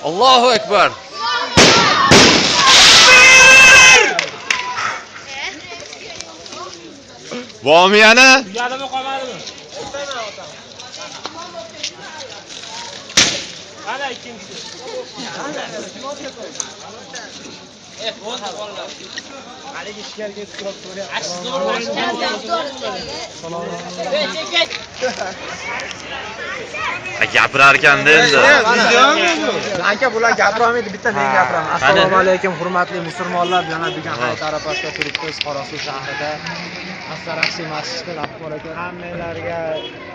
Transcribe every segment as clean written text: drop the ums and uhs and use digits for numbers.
Allohu akbar. Bormi yana? Tugadimi qolmadimi? Ana ikkinchisi. Haligi ishlarga turib Gapirar ekanda endi. Aka bular gapirmaydi, bitta men gapiraman. Assalomu alaykum hurmatli musulmonlar, yana degan hayit arafasida turibmiz Qorasuv shahrida. Asarasi masjidi Rabbor aka hammalarga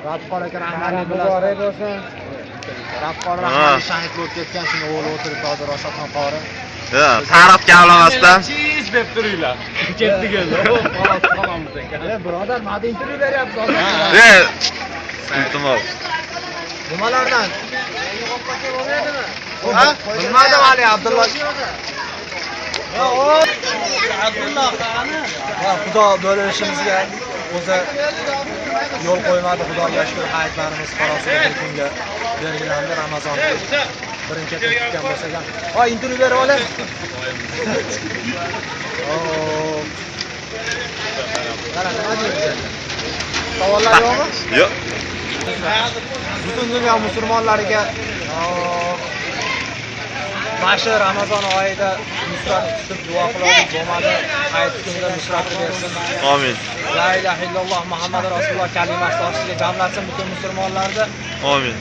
Rabbor aka rahmatli muborak bo'lsin. Rabbor rahmatli shahid bo'lib ketgan shuni o'g'li o'tirib hozir Roshatxon qori. Taraf gaplamasdan. cheese deb turinglar. Ketdik endi. Qolamiz ekan. Birodar, ma'da intervyu beryapsiz hozir. Iltimos. Nimalardan? Bilmadim Ali Abdulloh. Abdulloh qani? Xudo bo'lishimizga o'zi yo'l qo'ymadi. Xudoga shukr, hayitlarimiz Qorasuv kunga belgilandi. Ramazon birinchi tutgan bo'lsa ham. Voy, intervyu berib oling. Qara, nima deysiz? Savollar yo'qmi? Yo'q. Butun dunyo musulmonlariga mana Ramazon oyida nusrat kutib duo qilaylik, bo'lmadi hayit kunida nusrat bersin. Amin. La ilaha illalloh Muhammad rasululloh kalimasi ostida jamlatsin butun musulmonlarni. Amin.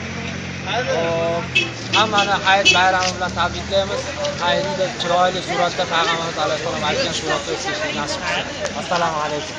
Hammani hayit bayrami bilan tabriklaymiz. Hayitni chiroyli suratda Payg'ambarimiz alayhisalom aytgan suratda o'tkazishni nasib qilsin. Assalomu alaykum.